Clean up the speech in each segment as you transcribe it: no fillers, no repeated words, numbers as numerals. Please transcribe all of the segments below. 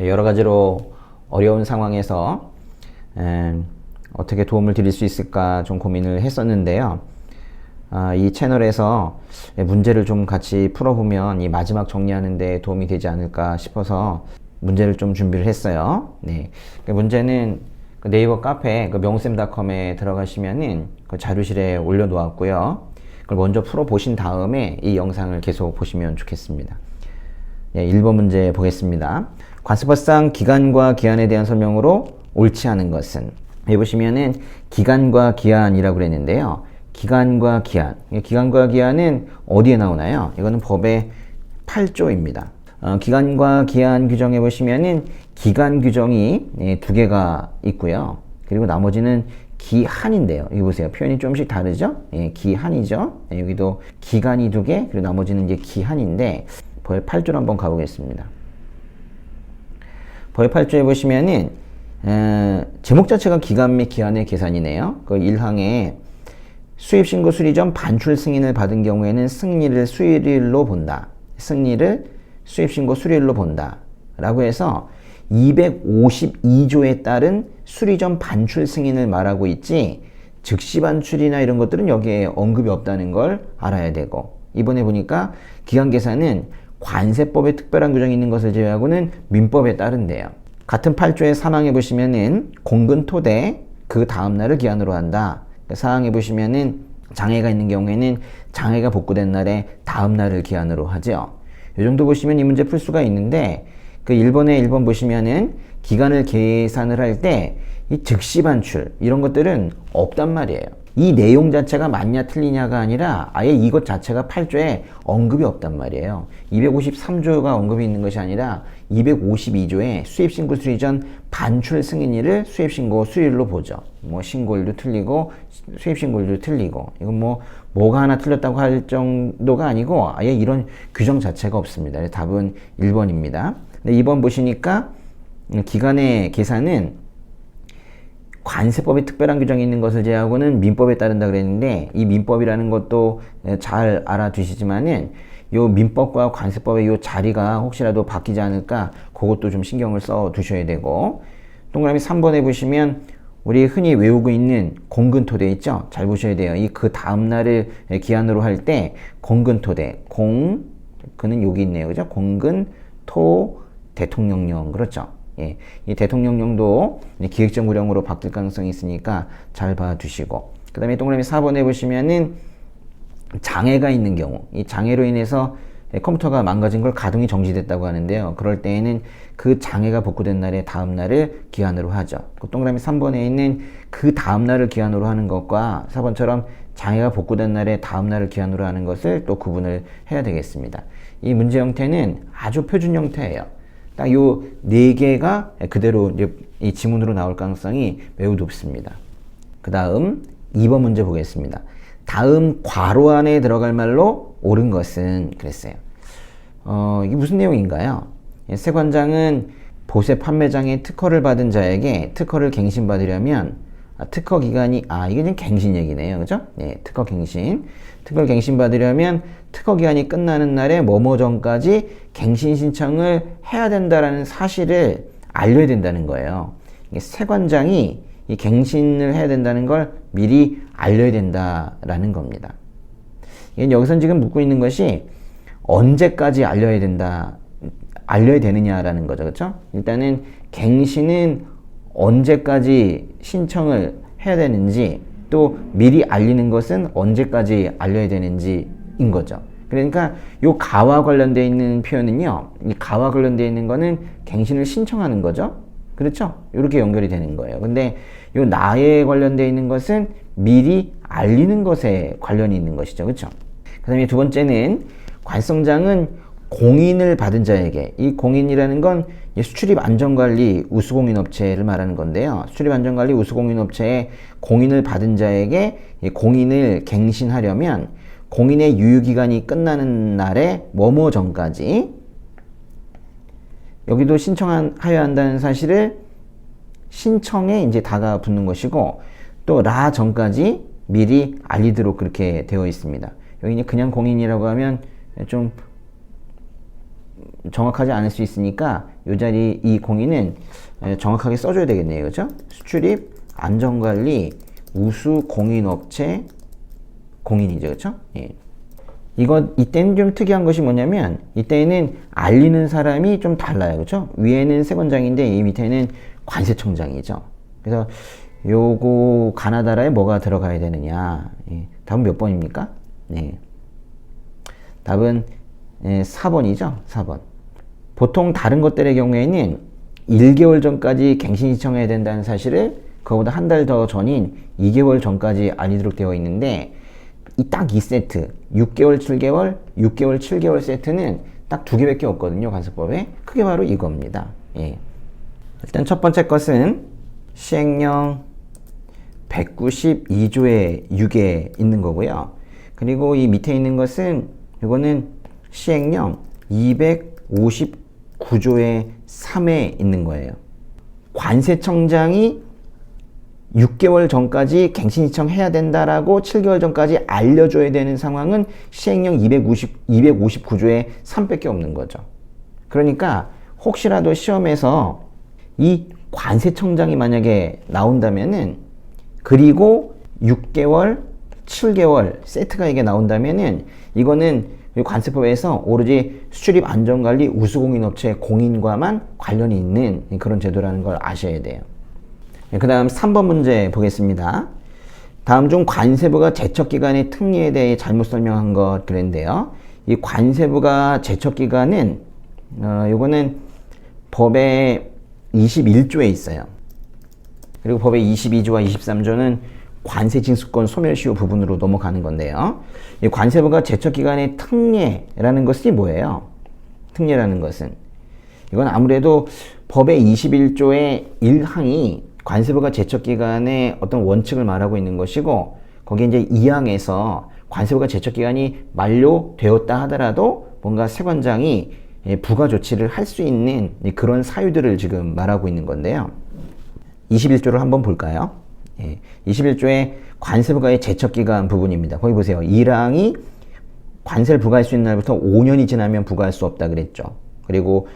여러 가지로 어려운 상황에서 어떻게 도움을 드릴 수 있을까 좀 고민을 했었는데요. 이 채널에서 문제를 좀 같이 풀어보면 이 마지막 정리하는 데 도움이 되지 않을까 싶어서 문제를 좀 준비를 했어요. 네. 문제는 네이버 카페 명쌤닷컴에 들어가시면은 그 자료실에 올려놓았고요. 그걸 먼저 풀어보신 다음에 이 영상을 계속 보시면 좋겠습니다. 네, 1번 문제 보겠습니다. 관습법상 기간과 기한에 대한 설명으로 옳지 않은 것은? 여기 보시면은 기간과 기한이라고 그랬는데요. 기간과 기한. 기간과 기한은 어디에 나오나요? 이거는 법의 8조입니다. 기간과 기한 규정에 보시면은 기간 규정이 두 개가 있고요. 그리고 나머지는 기한인데요. 여기 보세요. 표현이 조금씩 다르죠? 기한이죠. 여기도 기간이 두 개, 그리고 나머지는 이제 기한인데, 법의 8조로 한번 가보겠습니다. 법의 8조에 보시면은, 제목 자체가 기간 및 기한의 계산이네요. 그 1항에 수입신고 수리 전 반출 승인을 받은 경우에는 승리를 수리일로 본다. 승리를 수입신고 수리일로 본다. 라고 해서 252조에 따른 수리 전 반출 승인을 말하고 있지, 즉시 반출이나 이런 것들은 여기에 언급이 없다는 걸 알아야 되고, 이번에 보니까 기간 계산은 관세법에 특별한 규정이 있는 것을 제외하고는 민법에 따른대요. 같은 8조의 3항에 보시면은 공근 토대 그 다음날을 기한으로 한다. 4항에 보시면은 장애가 있는 경우에는 장애가 복구된 날에 다음날을 기한으로 하죠. 이 정도 보시면 이 문제 풀 수가 있는데, 그 1번 보시면은 기간을 계산을 할 때 이 즉시 반출 이런 것들은 없단 말이에요. 이 내용 자체가 맞냐 틀리냐가 아니라 아예 이것 자체가 8조에 언급이 없단 말이에요. 253조가 언급이 있는 것이 아니라 252조에 수입신고 수리 전 반출 승인일을 수입신고 수리일로 보죠. 뭐 신고일도 틀리고 수입신고일도 틀리고, 이건 뭐가 하나 틀렸다고 할 정도가 아니고 아예 이런 규정 자체가 없습니다. 답은 1번입니다. 근데 2번 보시니까 기간의 계산은 관세법에 특별한 규정이 있는 것을 제외하고는 민법에 따른다 그랬는데, 이 민법이라는 것도 잘 알아두시지만은 요 민법과 관세법의 요 자리가 혹시라도 바뀌지 않을까, 그것도 좀 신경을 써 두셔야 되고, 동그라미 3번에 보시면 우리 흔히 외우고 있는 공근토대 있죠? 잘 보셔야 돼요. 이 그 다음날을 기한으로 할 때 공근토대, 그는 여기 있네요. 그죠? 공근토 대통령령, 그렇죠? 예, 이 대통령령도 기획정구령으로 바뀔 가능성이 있으니까 잘 봐두시고, 그 다음에 동그라미 4번에 보시면은 장애가 있는 경우, 이 장애로 인해서 컴퓨터가 망가진 걸 가동이 정지됐다고 하는데요. 그럴 때에는 그 장애가 복구된 날에 다음 날을 기한으로 하죠. 그 동그라미 3번에 있는 그 다음 날을 기한으로 하는 것과 4번처럼 장애가 복구된 날에 다음 날을 기한으로 하는 것을 또 구분을 해야 되겠습니다. 이 문제 형태는 아주 표준 형태예요. 딱 요 네 개가 그대로 이제 이 지문으로 나올 가능성이 매우 높습니다. 그 다음 2번 문제 보겠습니다. 다음 괄호 안에 들어갈 말로 옳은 것은? 그랬어요. 이게 무슨 내용인가요? 세관장은 보세 판매장의 특허를 받은 자에게 특허를 갱신받으려면 특허 기간이, 이게 지금 갱신 얘기네요. 그죠? 네, 특허 갱신. 특허를 갱신받으려면 특허 기간이 끝나는 날에 뭐뭐 전까지 갱신 신청을 해야 된다라는 사실을 알려야 된다는 거예요. 이게 세관장이 이 갱신을 해야 된다는 걸 미리 알려야 된다라는 겁니다. 이게 여기서 지금 묻고 있는 것이 언제까지 알려야 되느냐라는 거죠. 그렇죠? 일단은 갱신은 언제까지 신청을 해야 되는지, 또 미리 알리는 것은 언제까지 알려야 되는지인 거죠. 그러니까 요 가와 관련되어 있는 표현은요, 이 가와 관련되어 있는 거는 갱신을 신청하는 거죠. 그렇죠? 이렇게 연결이 되는 거예요. 근데 요 나에 관련되어 있는 것은 미리 알리는 것에 관련이 있는 것이죠. 그렇죠? 그 다음에 두 번째는 관성장은 공인을 받은 자에게, 이 공인이라는 건 수출입 안전관리 우수공인업체를 말하는 건데요. 수출입 안전관리 우수공인업체에 공인을 받은 자에게 이 공인을 갱신하려면 공인의 유효기간이 끝나는 날에 뭐뭐 전까지, 여기도 신청하여야 한다는 사실을 신청에 이제 다가 붙는 것이고, 또 라 전까지 미리 알리도록 그렇게 되어 있습니다. 여기 그냥 공인이라고 하면 좀 정확하지 않을 수 있으니까 이 자리 이 공인은 정확하게 써줘야 되겠네요. 그죠? 수출입 안전관리 우수 공인업체 공인이죠. 그쵸? 예. 이때는 좀 특이한 것이 뭐냐면, 이때는 알리는 사람이 좀 달라요. 그쵸? 위에는 세관장인데, 이 밑에는 관세청장이죠. 그래서, 요거, 가나다라에 뭐가 들어가야 되느냐. 예. 답은 몇 번입니까? 네. 답은 4번이죠. 4번. 보통 다른 것들의 경우에는 1개월 전까지 갱신 신청해야 된다는 사실을 그거보다 한 달 더 전인 2개월 전까지 알리도록 되어 있는데, 딱 이 세트 6개월 7개월 6개월 7개월 세트는 딱 두 개밖에 없거든요. 관세법에. 그게 바로 이겁니다. 예. 일단 첫 번째 것은 시행령 192조의 6에 있는 거고요. 그리고 이 밑에 있는 것은 이거는 시행령 259조의 3에 있는 거예요. 관세청장이 6개월 전까지 갱신 신청해야 된다라고 7개월 전까지 알려줘야 되는 상황은 시행령 259조에 3밖에 없는 거죠. 그러니까 혹시라도 시험에서 이 관세청장이 만약에 나온다면은, 그리고 6개월, 7개월 세트가 이게 나온다면은, 이거는 관세법에서 오로지 수출입 안전관리 우수공인업체 공인과만 관련이 있는 그런 제도라는 걸 아셔야 돼요. 그 다음 3번 문제 보겠습니다. 다음 중 관세부가 제척기간의 특례에 대해 잘못 설명한 것 그랬는데요. 이 관세부가 제척기간은 요거는 법의 21조에 있어요. 그리고 법의 22조와 23조는 관세징수권 소멸시효 부분으로 넘어가는 건데요. 이 관세부가 제척기간의 특례라는 것이 뭐예요? 특례라는 것은 이건 아무래도 법의 21조의 1항이 관세부가 제척기간의 어떤 원칙을 말하고 있는 것이고, 거기에 이제 2항에서 관세부가 제척기간이 만료되었다 하더라도 뭔가 세관장이 부가 조치를 할 수 있는 그런 사유들을 지금 말하고 있는 건데요. 21조를 한번 볼까요? 21조의 관세부가의 제척기간 부분입니다. 거기 보세요. 1항이 관세를 부과할 수 있는 날부터 5년이 지나면 부과할 수 없다 그랬죠. 그리고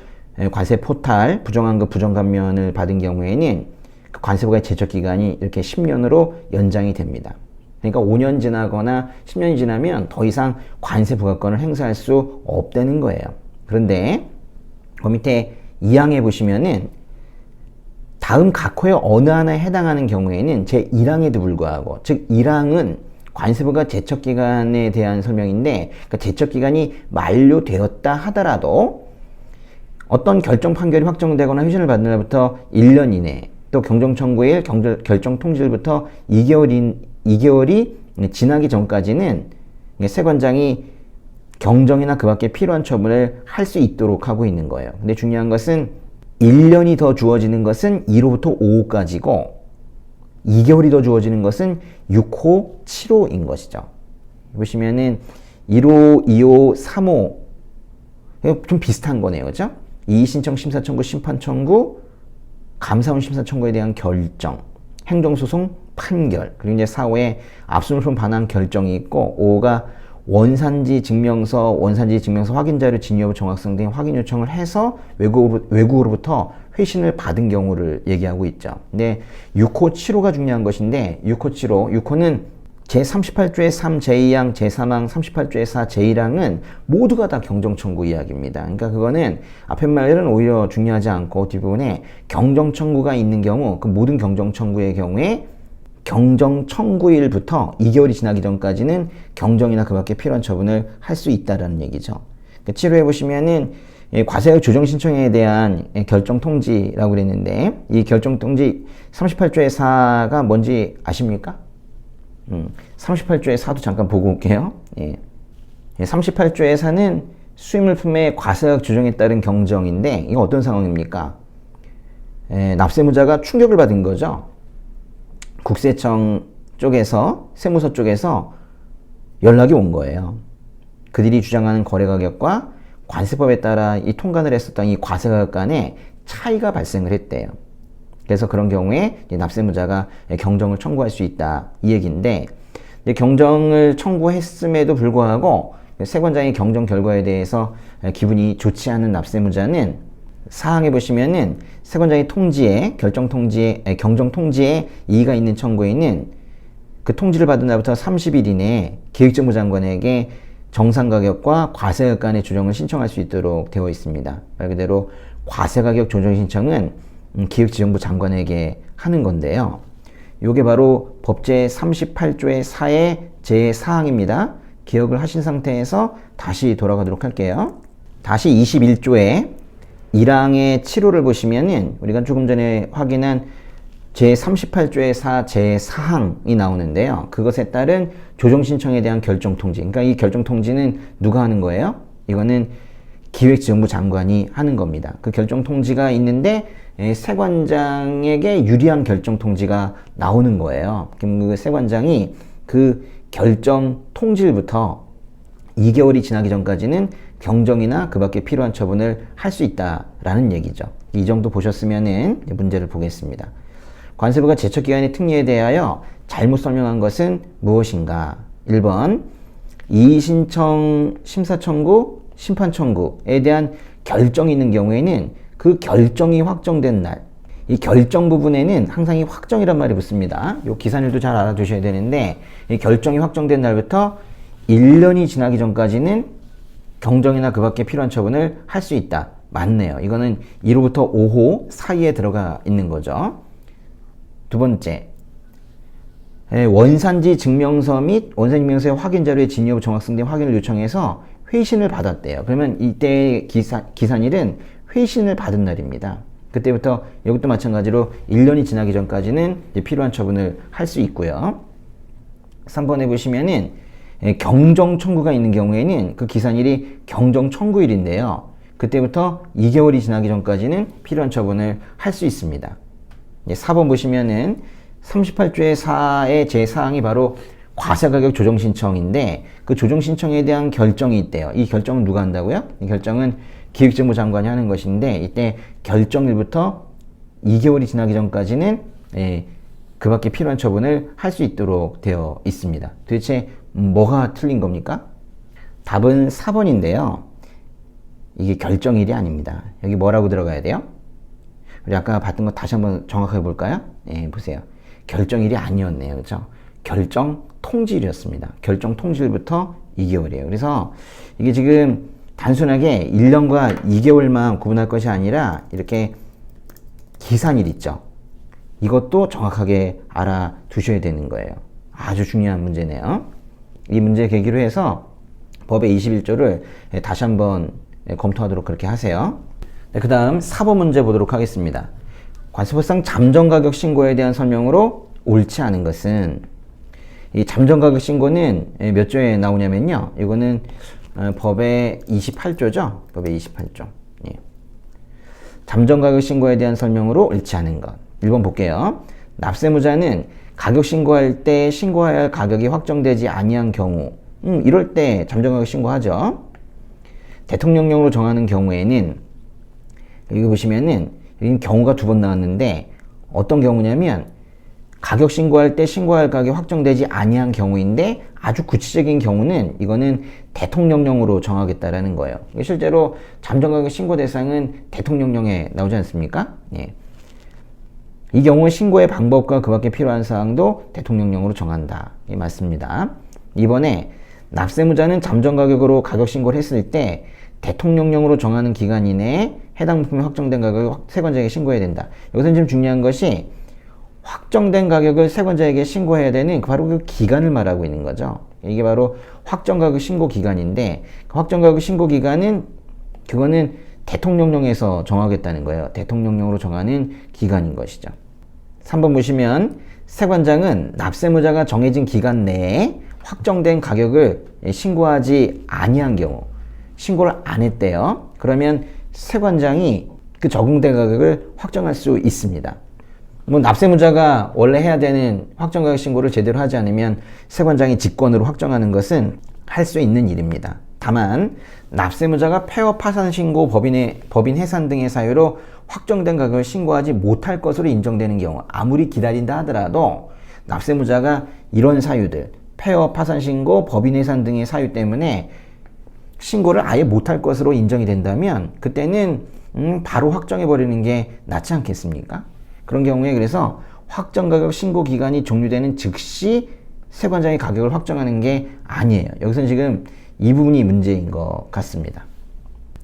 관세 포탈, 부정환급, 부정감면을 받은 경우에는 그 관세부가의 제척기간이 이렇게 10년으로 연장이 됩니다. 그러니까 5년 지나거나 10년이 지나면 더 이상 관세 부과권을 행사할 수 없다는 거예요. 그런데 그 밑에 2항에 보시면은 다음 각호의 어느 하나에 해당하는 경우에는 제1항에도 불구하고, 즉 1항은 관세부가 제척기간에 대한 설명인데, 그러니까 제척기간이 만료되었다 하더라도 어떤 결정 판결이 확정되거나 회신을 받는 날부터 1년 이내, 또 경정청구일, 결정 통지일부터 2개월이 지나기 전까지는 세관장이 경정이나 그 밖에 필요한 처분을 할 수 있도록 하고 있는 거예요. 근데 중요한 것은 1년이 더 주어지는 것은 1호부터 5호까지고 2개월이 더 주어지는 것은 6호, 7호인 것이죠. 보시면은 1호, 2호, 3호 좀 비슷한 거네요. 그죠? 이의신청, 심사청구, 심판청구, 감사원 심사청구에 대한 결정, 행정소송 판결, 그리고 이제 4호에 압수물품 반환 결정이 있고, 5호가 원산지 증명서 확인 자료 진위 여부 정확성 등 확인 요청을 해서 외국으로부터 회신을 받은 경우를 얘기하고 있죠. 근데 6호, 7호가 중요한 것인데, 6호, 7호, 6호는 제38조의 3 제2항, 제3항, 38조의 4 제1항은 모두가 다 경정청구 이야기입니다. 그러니까 그거는 앞에 말은 오히려 중요하지 않고 뒷부분에 경정청구가 있는 경우, 그 모든 경정청구의 경우에 경정청구일부터 2개월이 지나기 전까지는 경정이나 그 밖에 필요한 처분을 할 수 있다라는 얘기죠. 그러니까 7호에 보시면은 과세액 조정 신청에 대한 결정 통지라고 그랬는데, 이 결정 통지 38조의 4가 뭔지 아십니까? 38조의 4도 잠깐 보고 올게요. 38조의 4는 수입물품의 과세액 조정에 따른 경정인데, 이거 어떤 상황입니까? 납세무자가 충격을 받은 거죠. 국세청 쪽에서, 세무서 쪽에서 연락이 온 거예요. 그들이 주장하는 거래가격과 관세법에 따라 이 통관을 했었던 이 과세가격 간에 차이가 발생을 했대요. 그래서 그런 경우에 납세무자가 경정을 청구할 수 있다, 이 얘기인데, 경정을 청구했음에도 불구하고 세관장의 경정 결과에 대해서 기분이 좋지 않은 납세무자는 사항에 보시면은 세관장의 통지에 경정 통지에 이의가 있는 청구에는 그 통지를 받은 날부터 30일 이내에 기획재무 장관에게 정상가격과 과세가격 간의 조정을 신청할 수 있도록 되어 있습니다. 말 그대로 과세가격 조정 신청은 기획재정부 장관에게 하는 건데요. 이게 바로 법제 38조의 4의 제4항입니다. 기억을 하신 상태에서 다시 돌아가도록 할게요. 다시 21조의 1항의 7호를 보시면은 우리가 조금 전에 확인한 제38조의 4 제4항이 나오는데요. 그것에 따른 조정신청에 대한 결정통지. 그러니까 이 결정통지는 누가 하는 거예요? 이거는 기획재정부 장관이 하는 겁니다. 그 결정통지가 있는데 세관장에게 유리한 결정통지가 나오는 거예요. 그럼 그 세관장이 그 결정통지일부터 2개월이 지나기 전까지는 경정이나 그 밖에 필요한 처분을 할 수 있다라는 얘기죠. 이 정도 보셨으면은 문제를 보겠습니다. 관세부가 제척기간의 특례에 대하여 잘못 설명한 것은 무엇인가? 1번 이의신청, 심사청구, 심판청구에 대한 결정이 있는 경우에는 그 결정이 확정된 날, 이 결정 부분에는 항상 이 확정이란 말이 붙습니다. 이 기산일도 잘 알아두셔야 되는데 이 결정이 확정된 날부터 1년이 지나기 전까지는 경정이나 그 밖에 필요한 처분을 할 수 있다. 맞네요. 이거는 1호부터 5호 사이에 들어가 있는 거죠. 두 번째, 원산지 증명서 및 원산지 증명서의 확인 자료의 진위 여부 정확성 등 확인을 요청해서 회신을 받았대요. 그러면 이때 기산일은 회신을 받은 날입니다. 그때부터 이것도 마찬가지로 1년이 지나기 전까지는 이제 필요한 처분을 할 수 있고요. 3번에 보시면은 경정 청구가 있는 경우에는 그 기산일이 경정 청구일인데요. 그때부터 2개월이 지나기 전까지는 필요한 처분을 할 수 있습니다. 4번 보시면은 38조의 4의 제4항이 바로 과세가격 조정신청인데 그 조정신청에 대한 결정이 있대요. 이 결정은 누가 한다고요? 이 결정은 기획재무 장관이 하는 것인데 이때 결정일부터 2개월이 지나기 전까지는 그 밖에 필요한 처분을 할 수 있도록 되어 있습니다. 도대체 뭐가 틀린 겁니까? 답은 4번인데요. 이게 결정일이 아닙니다. 여기 뭐라고 들어가야 돼요? 우리 아까 봤던 거 다시 한번 정확하게 볼까요? 보세요. 결정일이 아니었네요. 그렇죠? 결정 통지일이었습니다. 결정 통지일부터 2개월이에요. 그래서 이게 지금 단순하게 1년과 2개월만 구분할 것이 아니라 이렇게 기산일 있죠. 이것도 정확하게 알아두셔야 되는 거예요. 아주 중요한 문제네요. 이 문제 계기로 해서 법의 21조를 다시 한번 검토하도록 그렇게 하세요. 그 다음 4번 문제 보도록 하겠습니다. 관세법상 잠정가격 신고에 대한 설명으로 옳지 않은 것은, 이 잠정가격 신고는 몇 조에 나오냐면요. 이거는 법의 28조죠. 법의 28조. 예. 잠정가격 신고에 대한 설명으로 옳지 않은 것. 1번 볼게요. 납세무자는 가격 신고할 때 신고해야 할 가격이 확정되지 아니한 경우, 이럴 때 잠정가격 신고하죠. 대통령령으로 정하는 경우에는, 여기 보시면은 여기 경우가 2번 나왔는데 어떤 경우냐면 가격 신고할 때 신고할 가격이 확정되지 아니한 경우인데 아주 구체적인 경우는 이거는 대통령령으로 정하겠다라는 거예요. 실제로 잠정가격 신고 대상은 대통령령에 나오지 않습니까? 예. 이 경우에 신고의 방법과 그 밖에 필요한 사항도 대통령령으로 정한다. 예, 맞습니다. 이번에 납세무자는 잠정가격으로 가격 신고를 했을 때 대통령령으로 정하는 기간 이내에 해당 부품이 확정된 가격을 세관자에게 신고해야 된다. 여기서 지금 중요한 것이 확정된 가격을 세관자에게 신고해야 되는 바로 그 기간을 말하고 있는 거죠. 이게 바로 확정가격 신고 기간인데 그 확정가격 신고 기간은 그거는 대통령령에서 정하겠다는 거예요. 대통령령으로 정하는 기간인 것이죠. 3번 보시면 세관장은 납세무자가 정해진 기간 내에 확정된 가격을 신고하지 아니한 경우, 신고를 안 했대요. 그러면 세관장이 그 적용된 가격을 확정할 수 있습니다. 뭐 납세무자가 원래 해야 되는 확정가격 신고를 제대로 하지 않으면 세관장이 직권으로 확정하는 것은 할 수 있는 일입니다. 다만 납세무자가 폐업 파산 신고, 법인 해산 등의 사유로 확정된 가격을 신고하지 못할 것으로 인정되는 경우, 아무리 기다린다 하더라도 납세무자가 이런 사유들, 폐업 파산 신고, 법인 해산 등의 사유 때문에 신고를 아예 못할 것으로 인정이 된다면 그때는 바로 확정해버리는 게 낫지 않겠습니까? 그런 경우에 그래서 확정가격 신고 기간이 종료되는 즉시 세관장이 가격을 확정하는 게 아니에요. 여기서는 지금 이 부분이 문제인 것 같습니다.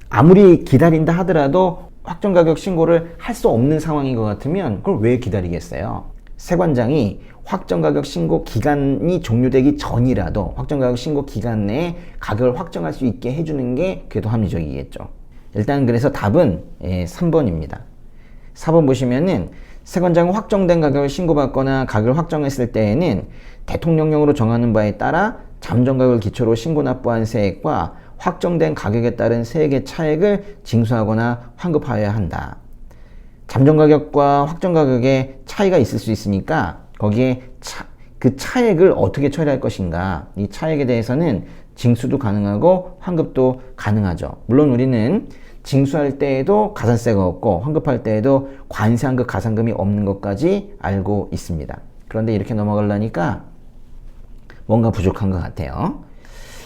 아무리 기다린다 하더라도 확정가격 신고를 할 수 없는 상황인 것 같으면 그걸 왜 기다리겠어요? 세관장이 확정가격 신고 기간이 종료되기 전이라도 확정가격 신고 기간 내에 가격을 확정할 수 있게 해주는 게 그게 더 합리적이겠죠. 일단 그래서 답은 3번입니다. 4번 보시면은 세관장은 확정된 가격을 신고받거나 가격을 확정했을 때에는 대통령령으로 정하는 바에 따라 잠정가격을 기초로 신고 납부한 세액과 확정된 가격에 따른 세액의 차액을 징수하거나 환급하여야 한다. 잠정가격과 확정가격에 차이가 있을 수 있으니까 거기에 그 차액을 어떻게 처리할 것인가, 이 차액에 대해서는 징수도 가능하고 환급도 가능하죠. 물론 우리는 징수할 때에도 가산세가 없고 환급할 때에도 관세, 환급, 가산금이 없는 것까지 알고 있습니다. 그런데 이렇게 넘어가려니까 뭔가 부족한 것 같아요.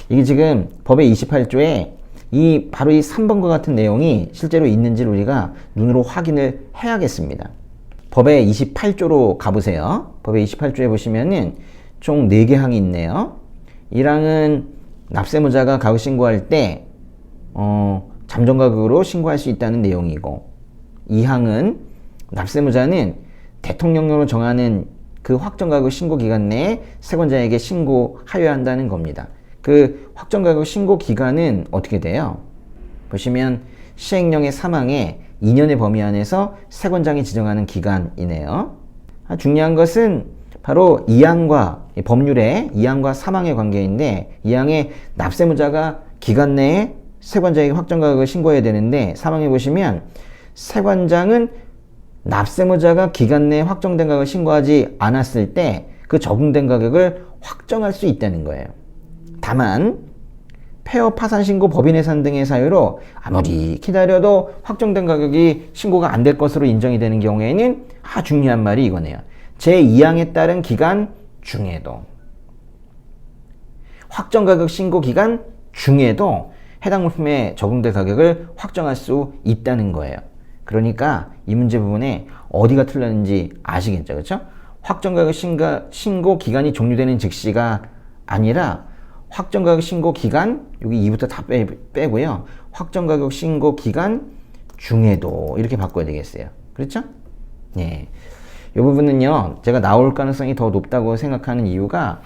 이게 지금 법의 28조에 바로 이 3번과 같은 내용이 실제로 있는지를 우리가 눈으로 확인을 해야겠습니다. 법의 28조로 가보세요. 법의 28조에 보시면은 총 4개 항이 있네요. 1항은 납세무자가 가격 신고할 때 잠정가격으로 신고할 수 있다는 내용이고, 2항은 납세무자는 대통령령으로 정하는 그 확정가격 신고 기간 내에 세관자에게 신고하여야 한다는 겁니다. 그 확정가격 신고 기간은 어떻게 돼요? 보시면 시행령의 3항에 2년의 범위 안에서 세관장이 지정하는 기간이네요. 중요한 것은 바로 2항과 법률의 2항과 3항의 관계인데, 2항에 납세무자가 기간 내에 세관장에게 확정가격을 신고해야 되는데 3항에 보시면 세관장은 납세무자가 기간 내에 확정된 가격을 신고하지 않았을 때 그 적용된 가격을 확정할 수 있다는 거예요. 다만 폐업, 파산 신고, 법인 해산 등의 사유로 아무리 기다려도 확정된 가격이 신고가 안 될 것으로 인정이 되는 경우에는 중요한 말이 이거네요. 제2항에 따른 기간 중에도, 확정가격 신고 기간 중에도 해당 물품에 적용될 가격을 확정할 수 있다는 거예요. 그러니까 이 문제 부분에 어디가 틀렸는지 아시겠죠? 그렇죠? 확정가격 신고 기간이 종료되는 즉시가 아니라 확정가격 신고 기간, 여기 2부터 다 빼고요. 확정가격 신고 기간 중에도 이렇게 바꿔야 되겠어요. 그렇죠? 예. 이 부분은요, 제가 나올 가능성이 더 높다고 생각하는 이유가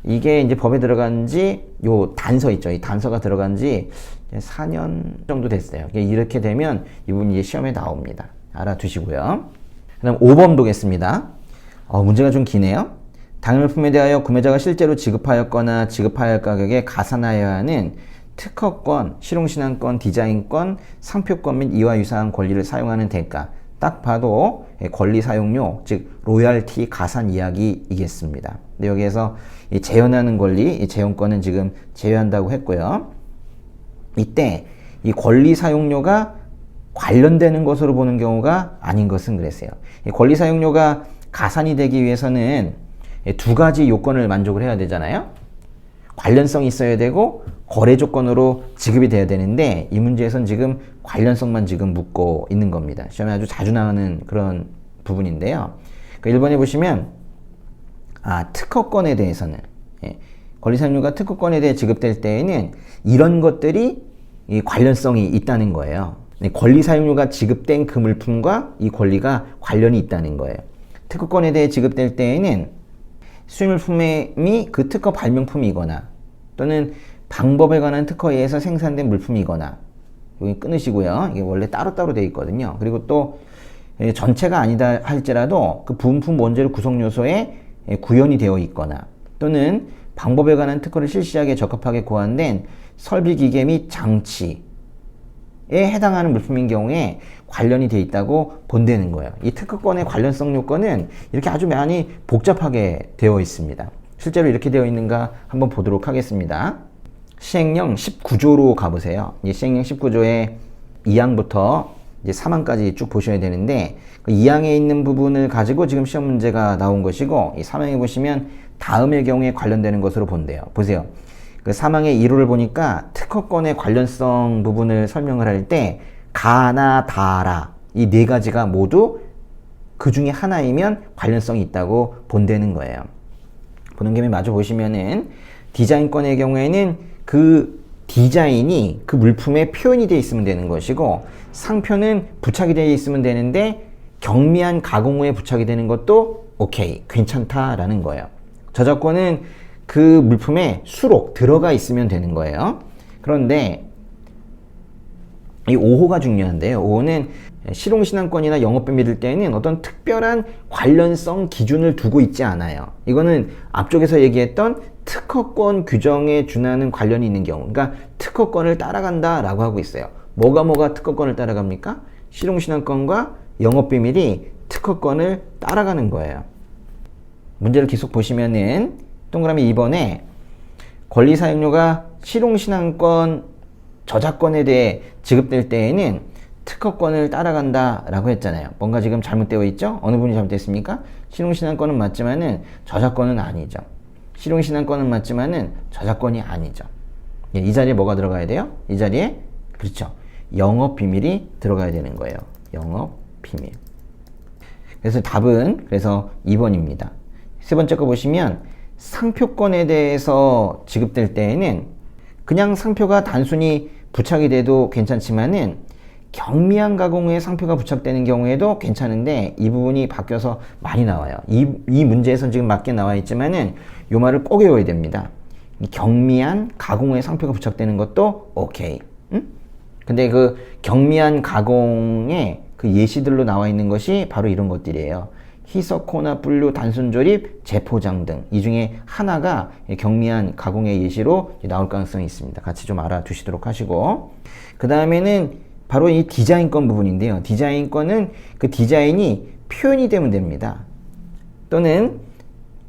이게 이제 법에 들어간 지 요 단서 있죠. 이 단서가 들어간 지 4년 정도 됐어요. 이렇게 되면 이 부분이 이제 시험에 나옵니다. 알아두시고요. 그 다음 5번 보겠습니다. 문제가 좀 기네요. 당일물품에 대하여 구매자가 실제로 지급하였거나 지급하여야 할 가격에 가산하여야 하는 특허권, 실용신안권, 디자인권, 상표권 및 이와 유사한 권리를 사용하는 대가. 딱 봐도 권리 사용료, 즉 로열티 가산 이야기이겠습니다. 근데 여기에서 이 재현하는 권리, 이 재현권은 지금 제외한다고 했고요. 이때 이 권리 사용료가 관련되는 것으로 보는 경우가 아닌 것은 그랬어요. 이 권리 사용료가 가산이 되기 위해서는 두 가지 요건을 만족을 해야 되잖아요. 관련성이 있어야 되고 거래 조건으로 지급이 돼야 되는데 이 문제에선 지금 관련성만 지금 묻고 있는 겁니다. 시험에 아주 자주 나오는 그런 부분인데요. 1번에 보시면 특허권에 대해서는 권리사용료가 특허권에 대해 지급될 때에는 이런 것들이 이 관련성이 있다는 거예요. 권리사용료가 지급된 그 물품과 이 권리가 관련이 있다는 거예요. 특허권에 대해 지급될 때에는 수입물품이 그 특허 발명품이거나 또는 방법에 관한 특허에 의해서 생산된 물품이거나, 여기 끊으시고요. 이게 원래 따로따로 되어 있거든요. 그리고 또 전체가 아니다 할지라도 그 부품 원재료 구성 요소에 구현이 되어 있거나 또는 방법에 관한 특허를 실시하기에 적합하게 고안된 설비 기계 및 장치에 해당하는 물품인 경우에 관련이 되어 있다고 본다는 거예요. 이 특허권의 관련성 요건은 이렇게 아주 많이 복잡하게 되어 있습니다. 실제로 이렇게 되어 있는가 한번 보도록 하겠습니다. 시행령 19조로 가보세요. 이 시행령 19조의 2항부터 이제 3항까지 쭉 보셔야 되는데, 그 2항에 있는 부분을 가지고 지금 시험 문제가 나온 것이고, 이 3항에 보시면 다음의 경우에 관련되는 것으로 본대요. 보세요. 그 사망의 이유를 보니까 특허권의 관련성 부분을 설명을 할 때 가나 다라 이 네 가지가 모두 그 중에 하나이면 관련성이 있다고 본다는 거예요. 보는 김에 마저 보시면은 디자인권의 경우에는 그 디자인이 그 물품에 표현이 되어 있으면 되는 것이고, 상표는 부착이 되어 있으면 되는데 경미한 가공 후에 부착이 되는 것도 오케이, 괜찮다라는 거예요. 저작권은 그 물품에 수록 들어가 있으면 되는 거예요. 그런데 이 5호가 중요한데요. 5호는 실용신앙권이나 영업비밀일 때에는 어떤 특별한 관련성 기준을 두고 있지 않아요. 이거는 앞쪽에서 얘기했던 특허권 규정에 준하는 관련이 있는 경우, 그러니까 특허권을 따라간다 라고 하고 있어요. 뭐가 특허권을 따라갑니까? 실용신앙권과 영업비밀이 특허권을 따라가는 거예요. 문제를 계속 보시면은 동그라미 2번에 권리사용료가 실용신앙권 저작권에 대해 지급될 때에는 특허권을 따라간다 라고 했잖아요. 뭔가 지금 잘못되어 있죠? 어느 부분이 잘못됐습니까? 실용신앙권은 맞지만은 저작권은 아니죠. 실용신앙권은 맞지만은 저작권이 아니죠. 이 자리에 뭐가 들어가야 돼요? 이 자리에, 그렇죠, 영업비밀이 들어가야 되는 거예요. 영업비밀. 그래서 답은 2번입니다. 세 번째 거 보시면 상표권에 대해서 지급될 때에는 그냥 상표가 단순히 부착이 돼도 괜찮지만은 경미한 가공 후에 상표가 부착되는 경우에도 괜찮은데 이 부분이 바뀌어서 많이 나와요. 이 문제에선 지금 맞게 나와 있지만은 이 말을 꼭 외워야 됩니다. 경미한 가공 후에 상표가 부착되는 것도 오케이. 응? 근데 그 경미한 가공의 그 예시들로 나와 있는 것이 바로 이런 것들이에요. 희석호나 분류, 단순조립, 재포장 등 이 중에 하나가 경미한 가공의 예시로 나올 가능성이 있습니다. 같이 좀 알아두시도록 하시고, 그 다음에는 바로 이 디자인권 부분인데요. 디자인권은 그 디자인이 표현이 되면 됩니다. 또는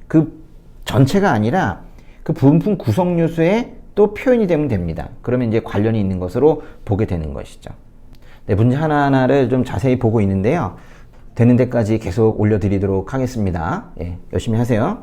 그 전체가 아니라 그 부품 구성 요소에 또 표현이 되면 됩니다. 그러면 이제 관련이 있는 것으로 보게 되는 것이죠. 네, 문제 하나하나를 좀 자세히 보고 있는데요. 되는 데까지 계속 올려드리도록 하겠습니다. 예, 열심히 하세요.